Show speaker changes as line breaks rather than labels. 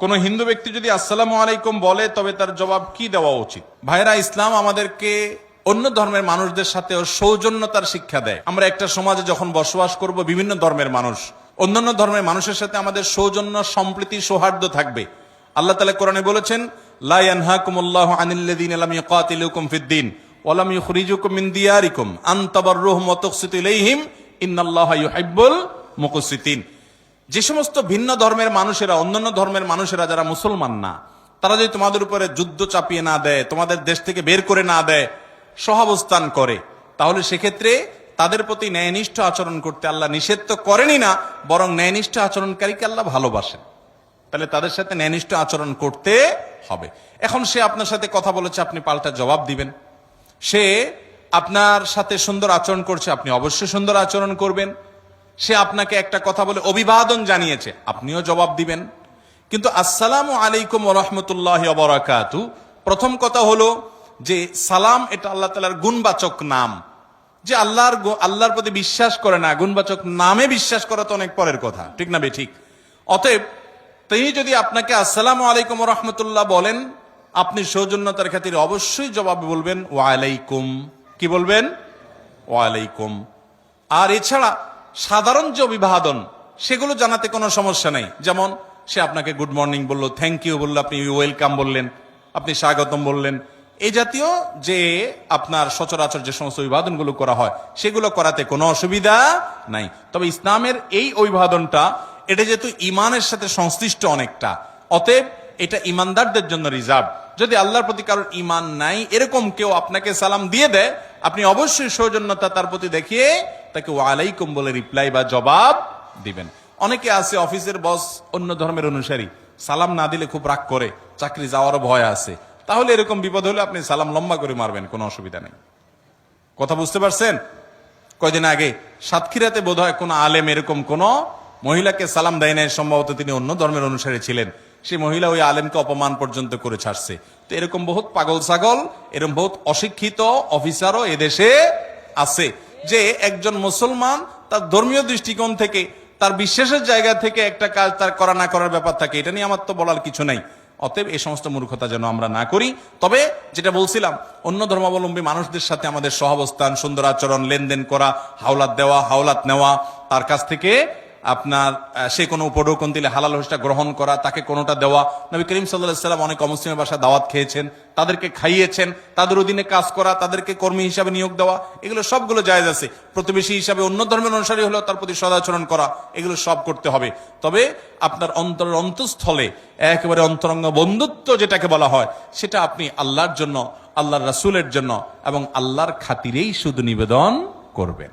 কোন হিন্দু ব্যক্তি যদি আসসালামু আলাইকুম বলে তবে তার জবাব কি দেওয়া উচিত? ভাইরা, ইসলাম আমাদেরকে অন্য ধর্মের মানুষদের সাথেও সৌজন্যতার শিক্ষা দেয়। আমরা একটা সমাজে যখন বসবাস করব, বিভিন্ন ধর্মের মানুষ, অন্যান্য ধর্মের মানুষের সাথে আমাদের সৌজন্য, সম্প্রীতি, সৌহার্দ্য থাকবে। আল্লাহ তাআলা কোরআনে বলেছেন, লা ইয়ানহাকুমুল্লাহু আনিল্লাযীনা লাম ইউকাতিলুকুম ফিদ-দীন ওয়া লাম ইখরিজুকুম মিন দিয়ারিকুম আন তাবাররুহুম ওয়া তুকসিতু ইলাইহিম ইন্নাল্লাহা ইউহিব্বুল মুকসিতিন। যে সমস্ত ভিন্ন ধর্মের মানুষেরা, অন্যান্য ধর্মের মানুষেরা যারা মুসলমান না, তারা যদি তোমাদের উপরে যুদ্ধ চাপিয়ে না দেয়, তোমাদের দেশ থেকে বের করে না দেয়, সহাবস্থান করে, তাহলে সেক্ষেত্রে তাদের প্রতি ন্যায়নিষ্ঠ আচরণ করতে আল্লাহ নিষেধ তো করেনই না, বরং ন্যায়নিষ্ঠ আচরণকারীকে আল্লাহ ভালোবাসেন। তাহলে তাদের সাথে ন্যায়নিষ্ঠ আচরণ করতে হবে। এখন সে আপনার সাথে কথা বলেছে, আপনি পাল্টা জবাব দিবেন। সে আপনার সাথে সুন্দর আচরণ করছে, আপনি অবশ্যই সুন্দর আচরণ করবেন। সে আপনাকে একটা কথা বলে অভিবাদন জানিয়েছে, আপনিও জবাব দিবেন। কিন্তু আসসালামু আলাইকুম ওয়া রাহমাতুল্লাহি ওয়া বারাকাতু, প্রথম কথা হলো যে সালাম এটা আল্লাহ তাআলার গুণবাচক নাম। যে আল্লাহর প্রতি বিশ্বাস করে না, গুণবাচক নামে বিশ্বাস করা তো অনেক পরের কথা, ঠিক না ঠিক? অতএব তিনি যদি আপনাকে আসসালামু আলাইকুম ওয়া রাহমাতুল্লাহ বলেন, আপনি সৌজন্যতার খাতিরে অবশ্যই জবাবে বলবেন ওয়া আলাইকুম। কি বলবেন? ওয়া আলাইকুম। আর এছাড়া সাধারণ যে অভিবাদন, সেগুলো জানাতে কোনো সমস্যা নেই। যেমন সে আপনাকে গুড মর্নিং বললো, থ্যাংক ইউ বললো, আপনি ওয়েলকাম বললেন, আপনি স্বাগতম বললেন। এই জাতীয় যে আপনার সচরাচর যে সমস্ত অভিবাদনগুলো করা হয়, সেগুলো করাতে কোনো অসুবিধা নাই। তবে ইসলামের এই অভিবাদনটা, এটা যেহেতু ইমানের সাথে সংশ্লিষ্ট অনেকটা, অতএব এটা ইমানদারদের জন্য রিজার্ভ। যদি আল্লাহর প্রতি কারোর ইমান নাই, এরকম কেউ আপনাকে সালাম দিয়ে দেয়, আপনি অবশ্যই সৌজন্যতা তার প্রতি দেখিয়ে তাকে ওয়ালাইকুম বলে রিপ্লাই বা জবাব দিবেন। অনেকে আছে অফিসের বস অন্য ধর্মের অনুসারী, সালাম না দিলে খুব রাগ করে, চাকরি যাওয়ারও ভয় আছে। তাহলে এরকম বিপদ হলে আপনি সালাম লম্বা করে মারবেন, কোনো অসুবিধা নেই। কথা বুঝতে পারছেন? কয়দিন আগে সাতক্ষীরাতে বোধহয় কোন আলেম এরকম কোন মহিলাকে সালাম দেয় নাই, সম্ভবত তিনি অন্য ধর্মের অনুসারী ছিলেন। সেই মহিলা ওই আলেমকে অপমান পর্যন্ত করে ছাড়ছে। তো এরকম বহুত পাগল ছাগল, এরকম বহুত অশিক্ষিত অফিসারও এদেশে আছে, যে একজন মুসলমান তার ধর্মীয় দৃষ্টিকোণ থেকে, তার বিশ্বাসের জায়গা থেকে একটা কাজ তার করা না করার ব্যাপার থাকে। এটা নিয়ে আমার তো বলার কিছু নাই। অতএব এই সমস্ত মূর্খতা যেন আমরা না করি। তবে যেটা বলছিলাম, অন্য ধর্মাবলম্বী মানুষদের সাথে আমাদের সহাবস্থান, সুন্দর আচরণ, লেনদেন করা, হাওলাত দেওয়া, হাওলাত নেওয়া, তার কাছ থেকে আপনার সে কোনো উপঢৌকন দিলে হালাল হোসটা গ্রহণ করা, তাকে কোনোটা দেওয়া। নবী করিম সাল্লাল্লাহু আলাইহি ওয়াসাল্লাম অনেক অমুসলিমের বাসায় দাওয়াত খেয়েছেন, তাদেরকে খাইয়েছেন, তাদের অধীনে কাজ করা, তাদেরকে কর্মী হিসাবে নিয়োগ দেওয়া, এগুলো সবগুলো জায়েজ আছে। প্রতিবেশী হিসাবে অন্য ধর্মের অনুসারী হলেও তার প্রতি সদাচরণ করা, এগুলো সব করতে হবে। তবে আপনার অন্তঃস্থলে একেবারে অন্তরঙ্গ বন্ধুত্ব যেটাকে বলা হয়, সেটা আপনি আল্লাহর জন্য, আল্লাহর রাসূলের জন্য এবং আল্লাহর খাতিরেই শুধু নিবেদন করবেন।